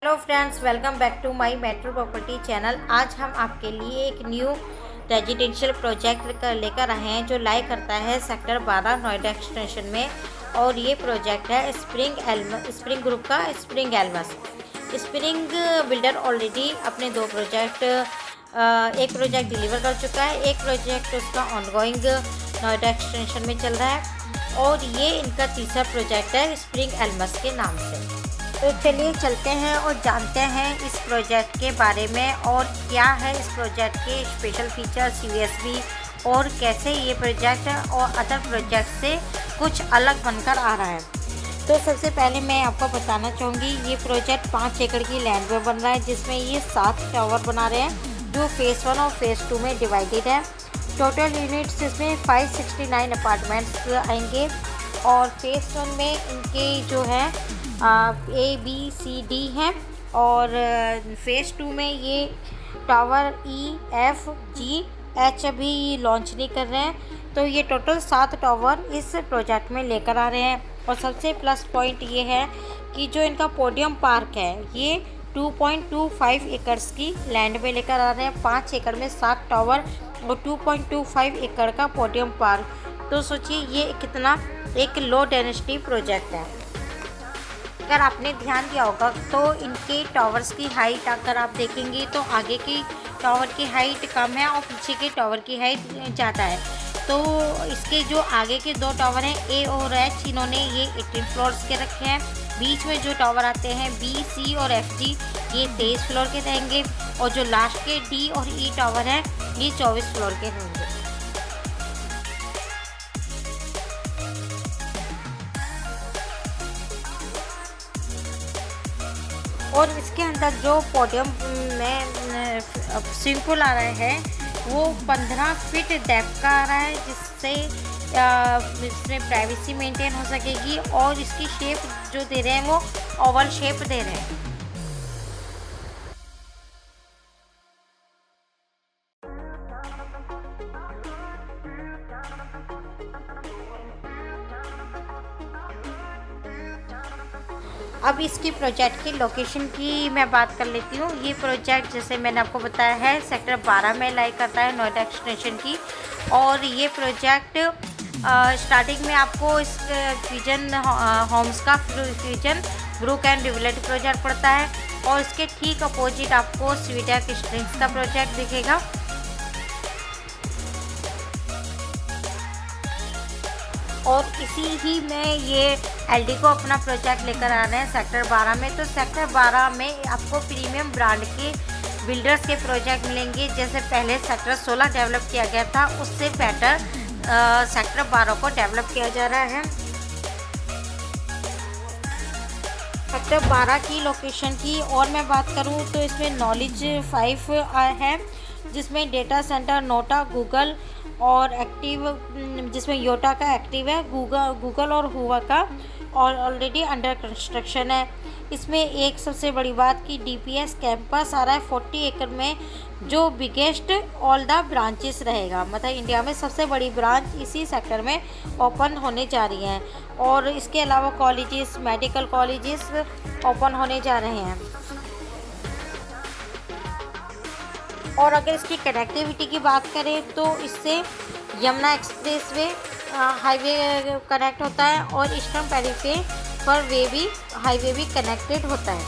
Hello friends, welcome back to my metro property channel. आज हम आपके लिए एक न्यू रेजिडेंशियल प्रोजेक्ट लेकर आए हैं जो लाई करता है सेक्टर 12 नोएडा एक्सटेंशन में। और ये प्रोजेक्ट है स्प्रिंग ग्रुप का spring Elms. Spring builder already अपने दो प्रोजेक्ट एक प्रोजेक्ट डिलीवर कर चुका है, एक प्रोजेक्ट उसका ऑनगोइंग नोएडा एक्सटेंशन में चल रहा है और ये इनका तीसरा प्रोजेक्ट है स्प्रिंग एल्मस के नाम से। तो चलिए चलते हैं और जानते हैं इस प्रोजेक्ट के बारे में और क्या है इस प्रोजेक्ट के स्पेशल फीचर्स यूएसपी और कैसे ये प्रोजेक्ट और अदर प्रोजेक्ट से कुछ अलग बनकर आ रहा है। तो सबसे पहले मैं आपको बताना चाहूँगी ये प्रोजेक्ट 5 एकड़ की लैंड में बन रहा है, जिसमें ये 7 टावर बना रहे हैं जो फेज़ 1 और फेज़ 2 में डिवाइडेड है। टोटल यूनिट्स इसमें 569 अपार्टमेंट्स आएंगे और फेज़ 1 में इनके जो है ABCD हैं और फेज़ 2 में ये टावर EFGH अभी लॉन्च नहीं कर रहे हैं। तो ये टोटल 7 टावर इस प्रोजेक्ट में लेकर आ रहे हैं। और सबसे प्लस पॉइंट ये है कि जो इनका पोडियम पार्क है ये 2.25 एकड़्स की लैंड में लेकर आ रहे हैं। 5 एकड़ में 7 टावर और 2.25 एकड़ का पोडियम पार्क। तो सोचिए ये कितना एक लो डेंसिटी प्रोजेक्ट है। अगर आपने ध्यान दिया होगा तो इनके टावर्स की हाइट अगर आप देखेंगे तो आगे की टावर की हाइट कम है और पीछे के टावर की हाइट ज़्यादा है। तो इसके जो आगे के 2 टावर हैं A और H, इन्होंने ये 18 फ्लोर्स के रखे हैं। बीच में जो टावर आते हैं B, C और FG ये 23 फ्लोर के रहेंगे और जो लास्ट के D और E टावर हैं ये 24 फ्लोर के रहेंगे। और इसके अंदर जो पोडियम में स्विमिंग पूल आ रहा है वो 15 फीट डेप्थ का आ रहा है, जिससे इसमें प्राइवेसी मेंटेन हो सकेगी। और इसकी शेप जो दे रहे हैं वो ओवल शेप दे रहे हैं। अब इसकी प्रोजेक्ट की लोकेशन की मैं बात कर लेती हूँ। ये प्रोजेक्ट जैसे मैंने आपको बताया है सेक्टर 12 में लाई करता है नोएडा एक्सटेंशन की। और ये प्रोजेक्ट स्टार्टिंग में आपको इस फ्यूजन होम्स का फ्यूजन ब्रूक एंड रिवलेट प्रोजेक्ट पड़ता है और इसके ठीक अपोजिट आपको स्वीटेक स्ट्रिंग्स का प्रोजेक्ट दिखेगा। और इसी ही में ये एलडी को अपना प्रोजेक्ट लेकर आ रहे हैं सेक्टर 12 में। तो सेक्टर 12 में आपको प्रीमियम ब्रांड के बिल्डर्स के प्रोजेक्ट मिलेंगे। जैसे पहले सेक्टर 16 डेवलप किया गया था उससे बेटर सेक्टर 12 को डेवलप किया जा रहा है। सेक्टर 12 की लोकेशन की और मैं बात करूं तो इसमें नॉलेज 5 है, जिसमें डेटा सेंटर नोटा गूगल और एक्टिव, जिसमें योटा का एक्टिव है, गूगल और हुआ का और ऑलरेडी अंडर कंस्ट्रक्शन है। इसमें एक सबसे बड़ी बात कि DPS कैंपस आ रहा है 40 एकड़ में, जो बिगेस्ट ऑल द ब्रांचेस रहेगा। मतलब इंडिया में सबसे बड़ी ब्रांच इसी सेक्टर में ओपन होने जा रही हैं। और इसके अलावा कॉलेजेस, मेडिकल कॉलेजेस ओपन होने जा रहे हैं। और अगर इसकी कनेक्टिविटी की बात करें तो इससे यमुना एक्सप्रेसवे हाईवे कनेक्ट होता है और ईस्टर्न पेरिफेरल हाईवे भी कनेक्टेड होता है।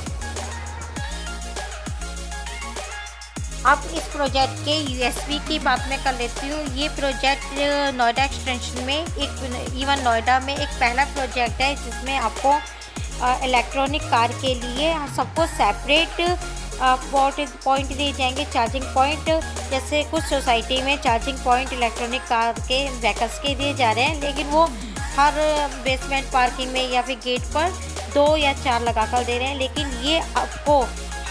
अब इस प्रोजेक्ट के यूएसपी की बात मैं कर लेती हूँ। ये प्रोजेक्ट नोएडा एक्सटेंशन में इवन नोएडा में एक पहला प्रोजेक्ट है जिसमें आपको इलेक्ट्रॉनिक कार के लिए सबको सेपरेट पॉइंट दिए जाएंगे, चार्जिंग पॉइंट। जैसे कुछ सोसाइटी में चार्जिंग पॉइंट इलेक्ट्रॉनिक कार के व्हीकल्स के दिए जा रहे हैं, लेकिन वो हर बेसमेंट पार्किंग में या फिर गेट पर 2 या 4 लगाकर दे रहे हैं। लेकिन ये आपको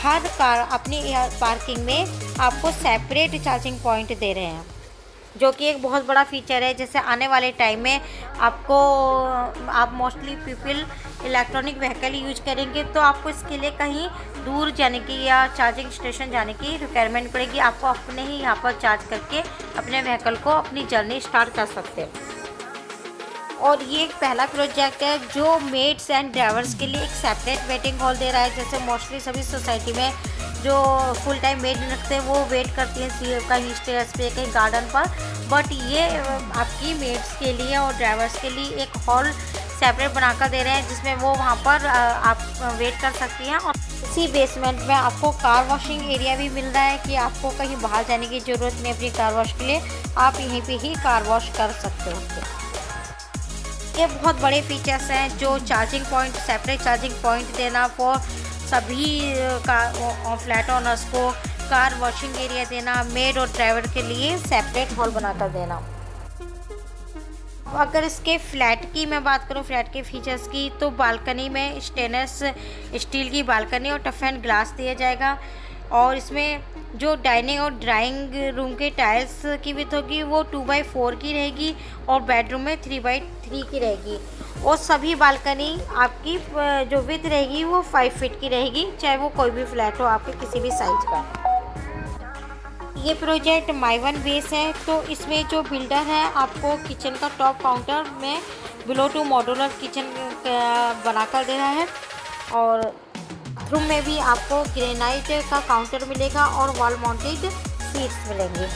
हर कार अपनी पार्किंग में आपको सेपरेट चार्जिंग पॉइंट दे रहे हैं, जो कि एक बहुत बड़ा फीचर है। जैसे आने वाले टाइम में आप mostly people electronic vehicle use करेंगे तो आपको इसके लिए कहीं दूर जाने की या चार्जिंग स्टेशन जाने की रिक्वायरमेंट पड़ेगी। आपको अपने ही यहाँ पर चार्ज करके अपने व्हीकल को अपनी जर्नी स्टार्ट कर सकते हैं। और ये एक पहला प्रोजेक्ट है जो मेड्स एंड ड्राइवर्स के लिए एक सेपरेट वेटिंग हॉल दे रहा है। जैसे मोस्टली सभी सोसाइटी में जो फुल टाइम मेड रखते हैं वो वेट करती हैं कहीं स्टेयर्स पे कहीं गार्डन पर, बट ये आपकी मेड्स के लिए और ड्राइवर्स के लिए एक हॉल सेपरेट बनाकर दे रहे हैं जिसमें वो वहाँ पर आप वेट कर सकती हैं। और इसी बेसमेंट में आपको कार वॉशिंग एरिया भी मिल रहा है कि आपको कहीं बाहर जाने की ज़रूरत नहीं अपनी कार वॉश के लिए, आप यहीं पे ही कार वॉश कर सकते हो। ये बहुत बड़े फीचर्स हैं जो charging point, separate charging point देना फॉर सभी फ्लैट ओनर्स को, कार वॉशिंग एरिया देना, मेड और ड्राइवर के लिए सेपरेट हॉल बनाकर देना। अगर इसके फ्लैट की मैं बात करूं, फ्लैट के फीचर्स की, तो बालकनी में स्टेनलेस स्टील की बालकनी और टफ एंड ग्लास दिया जाएगा। और इसमें जो डाइनिंग और ड्राइंग रूम के टाइल्स की विड्थ होगी वो 2x4 की रहेगी और बेडरूम में 3x3 की रहेगी। और सभी बालकनी आपकी जो विड्थ रहेगी वो 5 फीट की रहेगी, चाहे वो कोई भी फ्लैट हो आपके किसी भी साइज का। ये प्रोजेक्ट माई1 बेस है, तो इसमें जो बिल्डर है आपको किचन का टॉप काउंटर में बिलो टू मॉड्यूलर किचन बनाकर दे रहा है। और बाथरूम में भी आपको ग्रेनाइट का काउंटर मिलेगा और वॉल माउंटेड सीट्स मिलेंगे।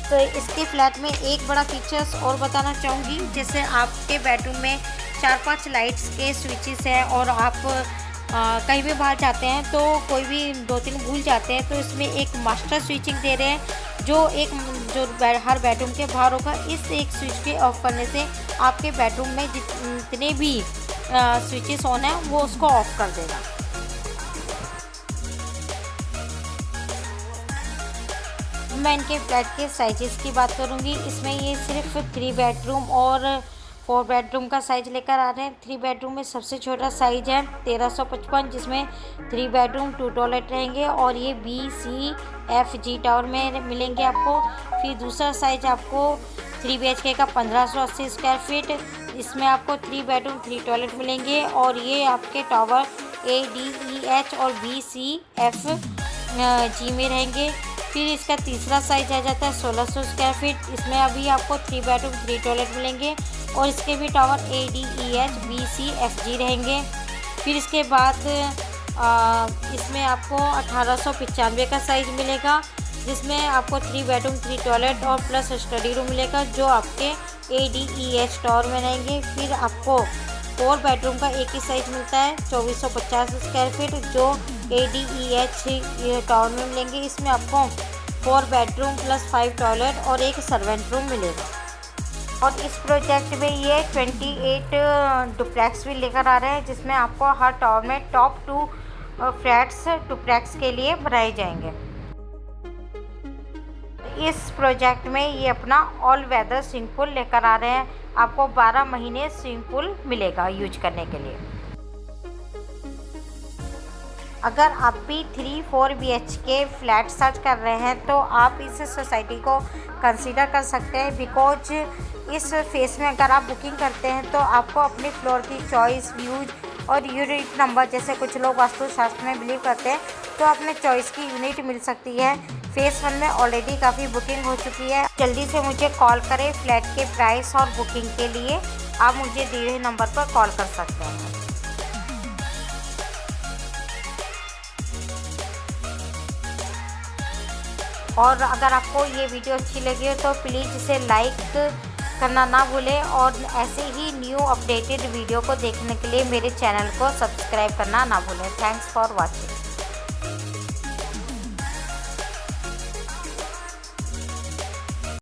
तो इसके फ्लैट में एक बड़ा फीचर्स और बताना चाहूँगी, जैसे आपके बेडरूम में 4-5 लाइट्स के स्विचेस हैं और आप कहीं भी बाहर जाते हैं तो कोई भी 2-3 भूल जाते हैं, तो इसमें एक मास्टर स्विचिंग दे रहे हैं जो हर बेडरूम के बाहर होगा। इस एक स्विच के ऑफ करने से आपके बेडरूम में जितने भी स्विचेस ऑन हैं वो उसको ऑफ कर देगा। मैं इनके फ्लैट के साइजेस की बात करूंगी। इसमें ये सिर्फ 3 बेडरूम और 4 बेडरूम का साइज लेकर आ रहे हैं। 3 बेडरूम में सबसे छोटा साइज है 1355, जिसमें 3 बेडरूम 2 टॉयलेट रहेंगे और ये BCFG टावर में मिलेंगे आपको। फिर दूसरा साइज आपको 3 BHK का 1580 स्क्वायर फीट, इसमें आपको 3 बेडरूम 3 टॉयलेट मिलेंगे और ये आपके टावर ADEH और BCFG में रहेंगे। फिर इसका तीसरा साइज आ जाता है 1600 स्क्वायर फीट, इसमें अभी आपको 3 बेडरूम 3 टॉयलेट मिलेंगे और इसके भी टावर ADEH BCFG रहेंगे। फिर इसके बाद इसमें आपको 1895 का साइज मिलेगा, जिसमें आपको 3 बेडरूम 3 टॉयलेट और प्लस स्टडी रूम मिलेगा जो आपके ADEH टावर में रहेंगे। फिर आपको 4 बेडरूम का एक ही साइज मिलता है 2450 स्क्वायर फीट जो ADEH टावर में मिलेंगे। इसमें आपको 4 बेडरूम प्लस 5 टॉयलेट और एक सर्वेंट रूम मिलेगा। और इस प्रोजेक्ट में ये 28 डुप्लेक्स भी लेकर आ रहे हैं, जिसमें आपको हर टावर में टॉप 2 फ्लैट्स डुप्लेक्स के लिए बनाए जाएंगे। इस प्रोजेक्ट में ये अपना ऑल वेदर स्विमिंग पूल लेकर आ रहे हैं, आपको 12 महीने स्विमिंग पूल मिलेगा यूज करने के लिए। अगर आप भी 3-4 BHK फ्लैट सर्च कर रहे हैं तो आप इस सोसाइटी को कंसीडर कर सकते हैं, बिकॉज इस फेस में अगर आप बुकिंग करते हैं तो आपको अपने फ्लोर की चॉइस, व्यूज और यूनिट नंबर, जैसे कुछ लोग वास्तुशास्त्र में बिलीव करते हैं तो अपने चॉइस की यूनिट मिल सकती है। फेस 1 में ऑलरेडी काफ़ी बुकिंग हो चुकी है। जल्दी से मुझे कॉल करें फ्लैट के प्राइस और बुकिंग के लिए, आप मुझे दिए हुए नंबर पर कॉल कर सकते हैं। और अगर आपको ये वीडियो अच्छी लगी हो तो प्लीज़ इसे लाइक करना ना भूलें और ऐसे ही न्यू अपडेटेड वीडियो को देखने के लिए मेरे चैनल को सब्सक्राइब करना ना भूलें। Thanks for watching.